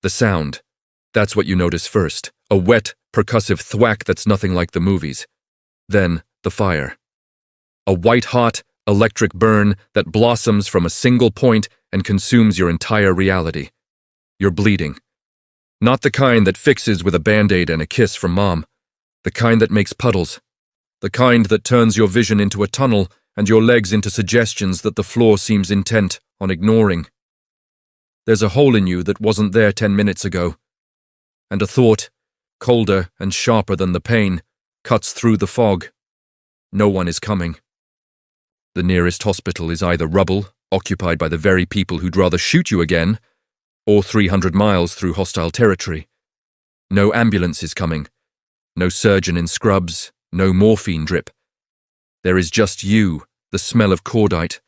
The sound. That's what you notice first. A wet, percussive thwack that's nothing like the movies. Then, the fire. A white-hot, electric burn that blossoms from a single point and consumes your entire reality. You're bleeding. Not the kind that fixes with a band-aid and a kiss from mom. The kind that makes puddles. The kind that turns your vision into a tunnel and your legs into suggestions that the floor seems intent on ignoring. There's a hole in you that wasn't there 10 minutes ago. And a thought, colder and sharper than the pain, cuts through the fog. No one is coming. The nearest hospital is either rubble, occupied by the very people who'd rather shoot you again, or 300 miles through hostile territory. No ambulance is coming. No surgeon in scrubs, no morphine drip. There is just you, the smell of cordite,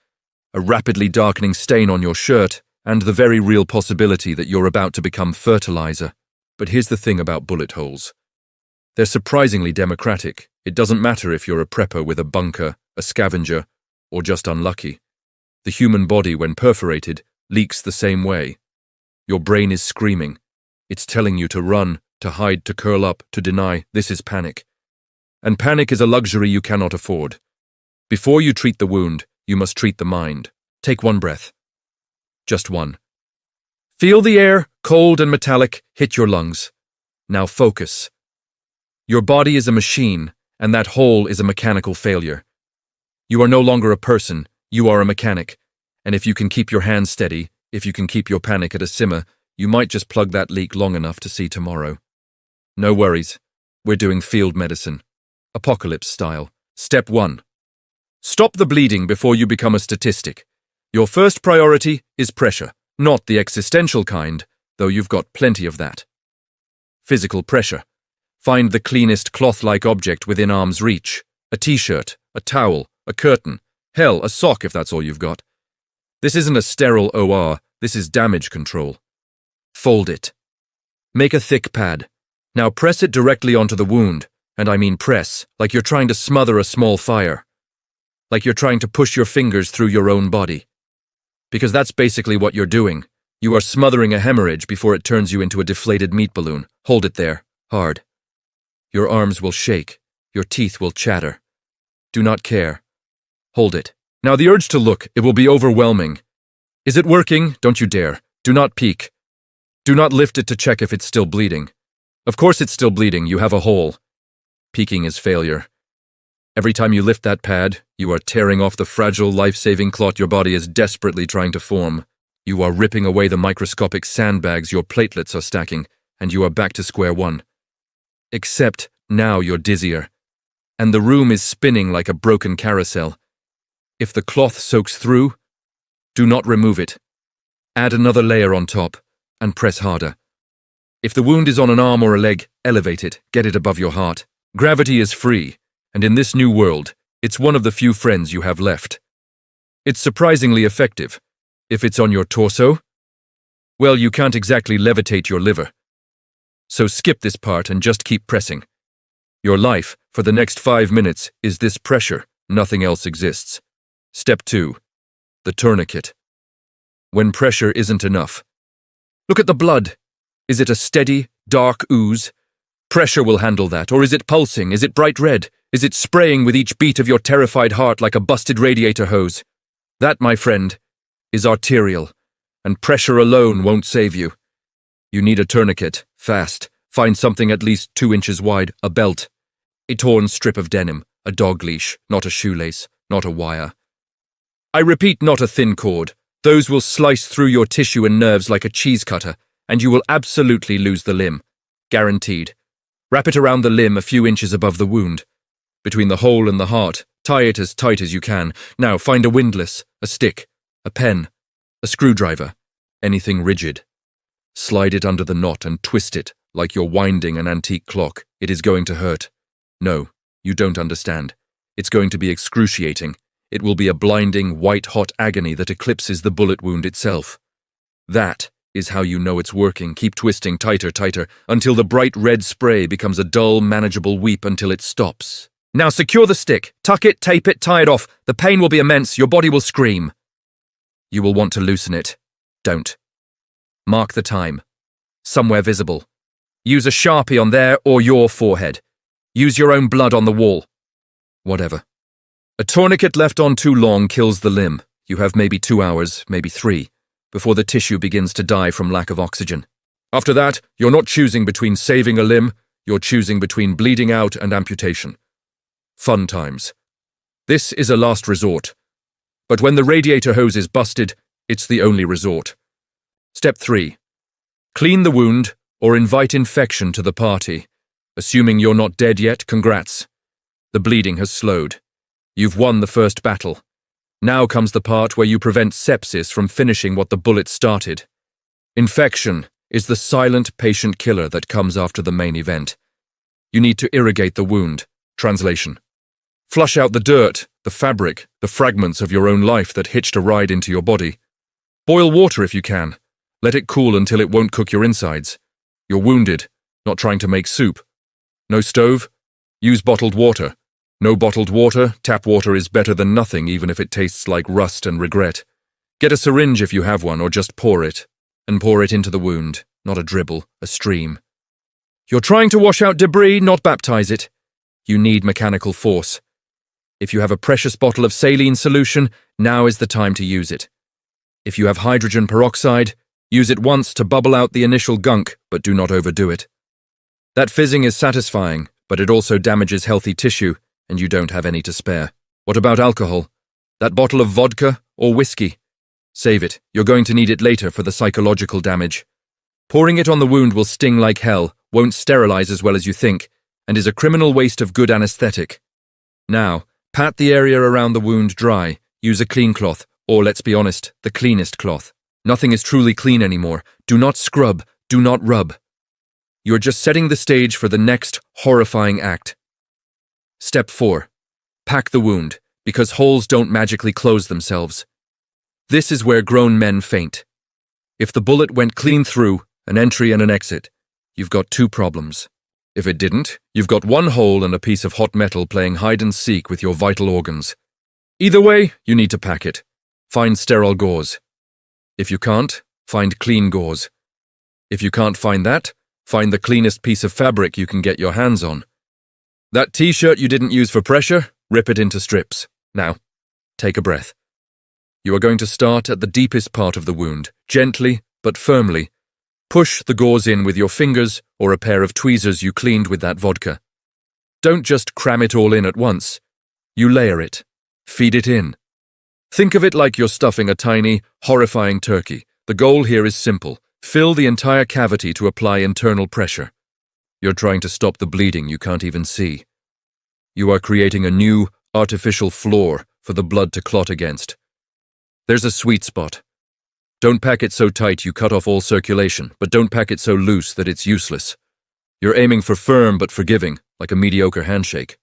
a rapidly darkening stain on your shirt, and the very real possibility that you're about to become fertilizer. But here's the thing about bullet holes. They're surprisingly democratic. It doesn't matter if you're a prepper with a bunker, a scavenger, or just unlucky. The human body, when perforated, leaks the same way. Your brain is screaming. It's telling you to run, to hide, to curl up, to deny. This is panic. And panic is a luxury you cannot afford. Before you treat the wound, you must treat the mind. Take one breath. Just one. Feel the air, cold and metallic, hit your lungs. Now focus. Your body is a machine, and that hole is a mechanical failure. You are no longer a person, you are a mechanic. And if you can keep your hands steady, if you can keep your panic at a simmer, you might just plug that leak long enough to see tomorrow. No worries. We're doing field medicine. Apocalypse style. Step 1. Stop the bleeding before you become a statistic. Your first priority is pressure, not the existential kind, though you've got plenty of that. Physical pressure. Find the cleanest cloth-like object within arm's reach. A t-shirt, a towel, a curtain, hell, a sock if that's all you've got. This isn't a sterile OR, this is damage control. Fold it. Make a thick pad. Now press it directly onto the wound, and I mean press, like you're trying to smother a small fire. Like you're trying to push your fingers through your own body. Because that's basically what you're doing. You are smothering a hemorrhage before it turns you into a deflated meat balloon. Hold it there, hard. Your arms will shake, your teeth will chatter. Do not care. Hold it. Now the urge to look, it will be overwhelming. Is it working? Don't you dare. Do not peek. Do not lift it to check if it's still bleeding. Of course it's still bleeding, you have a hole. Peeking is failure. Every time you lift that pad, you are tearing off the fragile, life-saving clot your body is desperately trying to form. You are ripping away the microscopic sandbags your platelets are stacking, and you are back to square one. Except now you're dizzier, and the room is spinning like a broken carousel. If the cloth soaks through, do not remove it. Add another layer on top, and press harder. If the wound is on an arm or a leg, elevate it, get it above your heart. Gravity is free, and in this new world, it's one of the few friends you have left. It's surprisingly effective. If it's on your torso, well, you can't exactly levitate your liver. So skip this part and just keep pressing. Your life, for the next 5 minutes, is this pressure. Nothing else exists. Step 2. The tourniquet. When pressure isn't enough. Look at the blood. Is it a steady, dark ooze? Pressure will handle that. Or is it pulsing? Is it bright red? Is it spraying with each beat of your terrified heart like a busted radiator hose? That, my friend, is arterial, and pressure alone won't save you. You need a tourniquet, fast. Find something at least 2 inches wide, a belt. A torn strip of denim, a dog leash, not a shoelace, not a wire. I repeat, not a thin cord. Those will slice through your tissue and nerves like a cheese cutter, and you will absolutely lose the limb. Guaranteed. Wrap it around the limb a few inches above the wound. Between the hole and the heart, tie it as tight as you can. Now find a windlass, a stick, a pen, a screwdriver, anything rigid. Slide it under the knot and twist it like you're winding an antique clock. It is going to hurt. No, you don't understand. It's going to be excruciating. It will be a blinding, white-hot agony that eclipses the bullet wound itself. That is how you know it's working. Keep twisting tighter, tighter, until the bright red spray becomes a dull, manageable weep until it stops. Now secure the stick. Tuck it, tape it, tie it off. The pain will be immense. Your body will scream. You will want to loosen it. Don't. Mark the time. somewhere visible. Use a Sharpie on their or your forehead. Use your own blood on the wall. Whatever. A tourniquet left on too long kills the limb. You have maybe 2 hours, maybe 3, before the tissue begins to die from lack of oxygen. After that, you're not choosing between saving a limb, you're choosing between bleeding out and amputation. Fun times. This is a last resort. But when the radiator hose is busted, it's the only resort. Step 3. Clean the wound or invite infection to the party. Assuming you're not dead yet, congrats. The bleeding has slowed. You've won the first battle. Now comes the part where you prevent sepsis from finishing what the bullet started. Infection is the silent patient killer that comes after the main event. You need to irrigate the wound. Translation. Flush out the dirt, the fabric, the fragments of your own life that hitched a ride into your body. Boil water if you can. Let it cool until it won't cook your insides. You're wounded, not trying to make soup. No stove? Use bottled water. No bottled water, tap water is better than nothing even if it tastes like rust and regret. Get a syringe if you have one or just pour it. And pour it into the wound, not a dribble, a stream. You're trying to wash out debris, not baptize it. You need mechanical force. If you have a precious bottle of saline solution, now is the time to use it. If you have hydrogen peroxide, use it once to bubble out the initial gunk, but do not overdo it. That fizzing is satisfying, but it also damages healthy tissue, and you don't have any to spare. What about alcohol? That bottle of vodka or whiskey? Save it. You're going to need it later for the psychological damage. Pouring it on the wound will sting like hell, won't sterilize as well as you think, and is a criminal waste of good anesthetic. Now, pat the area around the wound dry. Use a clean cloth, or let's be honest, the cleanest cloth. Nothing is truly clean anymore. Do not scrub, do not rub. You're just setting the stage for the next horrifying act. Step 4. Pack the wound, because holes don't magically close themselves. This is where grown men faint. If the bullet went clean through, an entry and an exit, you've got 2 problems. If it didn't, you've got 1 hole and a piece of hot metal playing hide and seek with your vital organs. Either way, you need to pack it. Find sterile gauze. If you can't, find clean gauze. If you can't find that, find the cleanest piece of fabric you can get your hands on. That t-shirt you didn't use for pressure, rip it into strips. Now, take a breath. You are going to start at the deepest part of the wound, gently but firmly. Push the gauze in with your fingers or a pair of tweezers you cleaned with that vodka. Don't just cram it all in at once. You layer it. Feed it in. Think of it like you're stuffing a tiny, horrifying turkey. The goal here is simple. Fill the entire cavity to apply internal pressure. You're trying to stop the bleeding you can't even see. You are creating a new, artificial floor for the blood to clot against. There's a sweet spot. Don't pack it so tight you cut off all circulation, but don't pack it so loose that it's useless. You're aiming for firm but forgiving, like a mediocre handshake.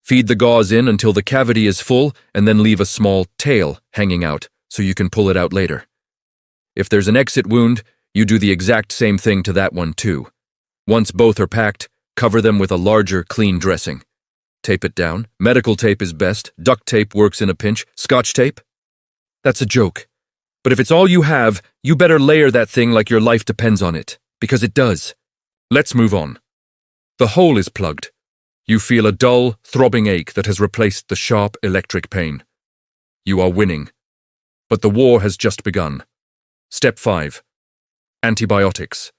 Feed the gauze in until the cavity is full and then leave a small tail hanging out so you can pull it out later. If there's an exit wound, you do the exact same thing to that one too. Once both are packed, cover them with a larger, clean dressing. Tape it down. Medical tape is best. Duct tape works in a pinch. Scotch tape? That's a joke. But if it's all you have, you better layer that thing like your life depends on it, because it does. Let's move on. The hole is plugged. You feel a dull, throbbing ache that has replaced the sharp electric pain. You are winning. But the war has just begun. Step 5. Antibiotics.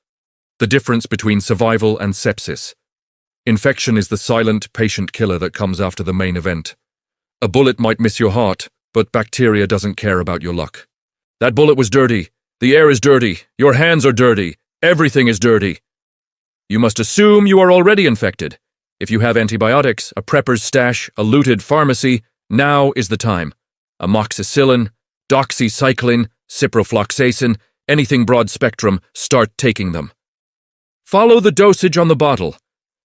The difference between survival and sepsis. Infection is the silent patient killer that comes after the main event. A bullet might miss your heart, but bacteria doesn't care about your luck. That bullet was dirty. The air is dirty. Your hands are dirty. Everything is dirty. You must assume you are already infected. If you have antibiotics, a prepper's stash, a looted pharmacy, now is the time. Amoxicillin, doxycycline, ciprofloxacin, anything broad spectrum, start taking them. Follow the dosage on the bottle,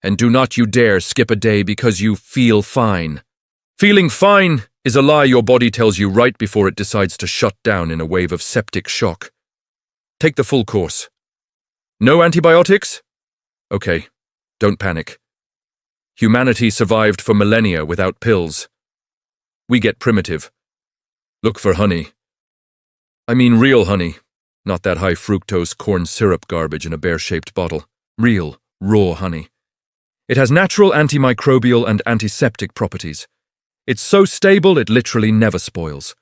and do not you dare skip a day because you feel fine. Feeling fine is a lie your body tells you right before it decides to shut down in a wave of septic shock. Take the full course. No antibiotics? Okay, don't panic. Humanity survived for millennia without pills. We get primitive. Look for honey. I mean real honey, Not that high fructose corn syrup garbage in a bear-shaped bottle. Real, raw honey. It has natural antimicrobial and antiseptic properties. It's so stable it literally never spoils.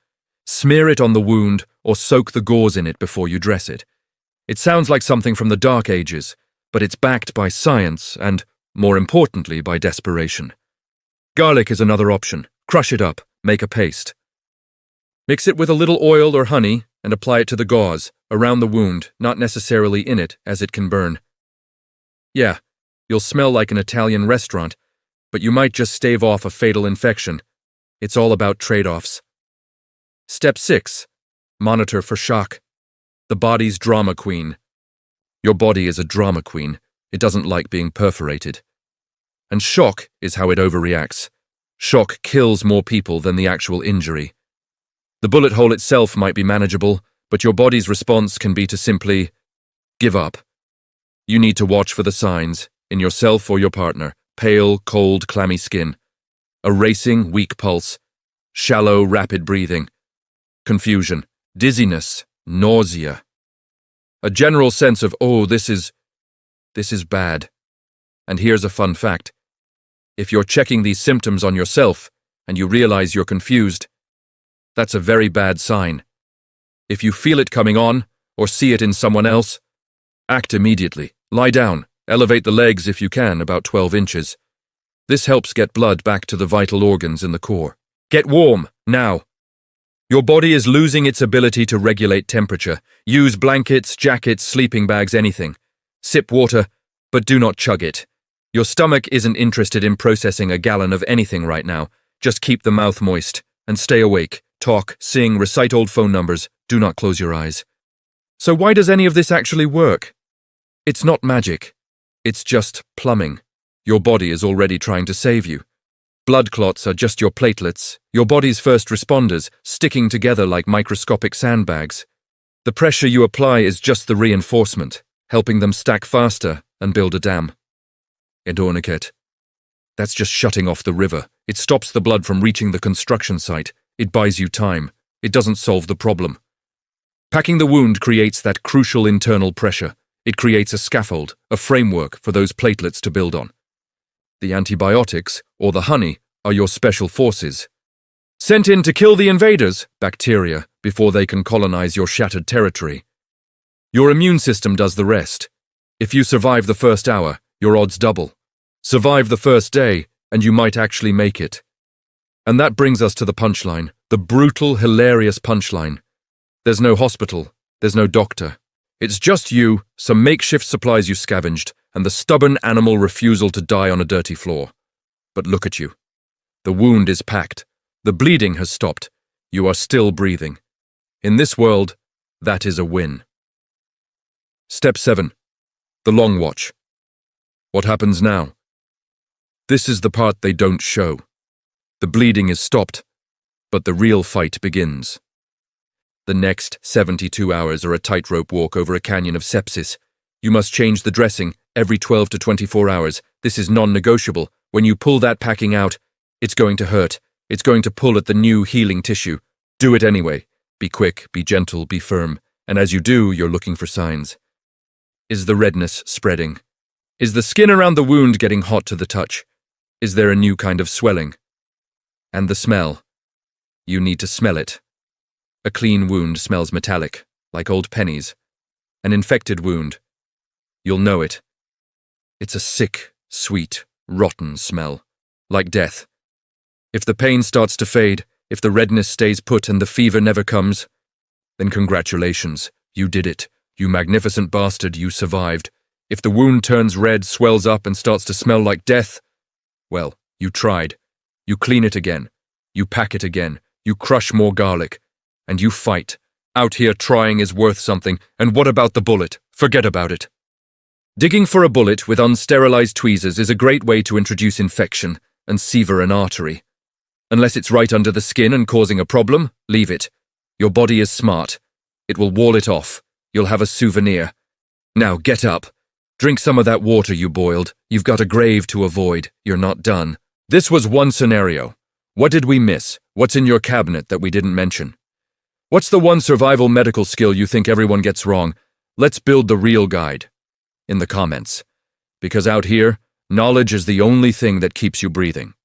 Smear it on the wound or soak the gauze in it before you dress it. It sounds like something from the Dark Ages, but it's backed by science and, more importantly, by desperation. Garlic is another option. Crush it up, make a paste. Mix it with a little oil or honey and apply it to the gauze, around the wound, not necessarily in it, as it can burn. Yeah, you'll smell like an Italian restaurant, but you might just stave off a fatal infection. It's all about trade-offs. Step 6. Monitor for shock. The body's drama queen. Your body is a drama queen. It doesn't like being perforated. And shock is how it overreacts. Shock kills more people than the actual injury. The bullet hole itself might be manageable, but your body's response can be to simply give up. You need to watch for the signs, in yourself or your partner: pale, cold, clammy skin, a racing, weak pulse, shallow, rapid breathing, confusion, dizziness, nausea, a general sense of, oh, this is bad. And here's a fun fact. If you're checking these symptoms on yourself and you realize you're confused, that's a very bad sign. If you feel it coming on or see it in someone else, act immediately. Lie down, elevate the legs if you can, about 12 inches. This helps get blood back to the vital organs in the core. Get warm, now. Your body is losing its ability to regulate temperature. Use blankets, jackets, sleeping bags, anything. Sip water, but do not chug it. Your stomach isn't interested in processing a gallon of anything right now. Just keep the mouth moist and stay awake. Talk, sing, recite old phone numbers. Do not close your eyes. So why does any of this actually work? It's not magic. It's just plumbing. Your body is already trying to save you. Blood clots are just your platelets, your body's first responders, sticking together like microscopic sandbags. The pressure you apply is just the reinforcement, helping them stack faster and build a dam. A tourniquet. That's just shutting off the river. It stops the blood from reaching the construction site. It buys you time. It doesn't solve the problem. Packing the wound creates that crucial internal pressure. It creates a scaffold, a framework for those platelets to build on. The antibiotics, or the honey, are your special forces. Sent in to kill the invaders, bacteria, before they can colonize your shattered territory. Your immune system does the rest. If you survive the first hour, your odds double. Survive the first day, and you might actually make it. And that brings us to the punchline, the brutal, hilarious punchline. There's no hospital, there's no doctor. It's just you, some makeshift supplies you scavenged, and the stubborn animal refusal to die on a dirty floor. But look at you. The wound is packed. The bleeding has stopped. You are still breathing. In this world, that is a win. Step 7. The long watch. What happens now? This is the part they don't show. The bleeding is stopped, but the real fight begins. The next 72 hours are a tightrope walk over a canyon of sepsis. You must change the dressing every 12 to 24 hours. This is non-negotiable. When you pull that packing out, it's going to hurt. It's going to pull at the new healing tissue. Do it anyway. Be quick, be gentle, be firm. And as you do, you're looking for signs. Is the redness spreading? Is the skin around the wound getting hot to the touch? Is there a new kind of swelling? And the smell. You need to smell it. A clean wound smells metallic, like old pennies. An infected wound. You'll know it. It's a sick, sweet, rotten smell, like death. If the pain starts to fade, if the redness stays put and the fever never comes, then congratulations, you did it. You magnificent bastard, you survived. If the wound turns red, swells up and starts to smell like death, well, you tried. You clean it again. You pack it again. You crush more garlic. And you fight. Out here trying is worth something, and what about the bullet? Forget about it. Digging for a bullet with unsterilized tweezers is a great way to introduce infection and sever an artery. Unless it's right under the skin and causing a problem, leave it. Your body is smart. It will wall it off. You'll have a souvenir. Now get up. Drink some of that water you boiled. You've got a grave to avoid. You're not done. This was one scenario. What did we miss? What's in your cabinet that we didn't mention? What's the one survival medical skill you think everyone gets wrong? Let's build the real guide in the comments. Because out here, knowledge is the only thing that keeps you breathing.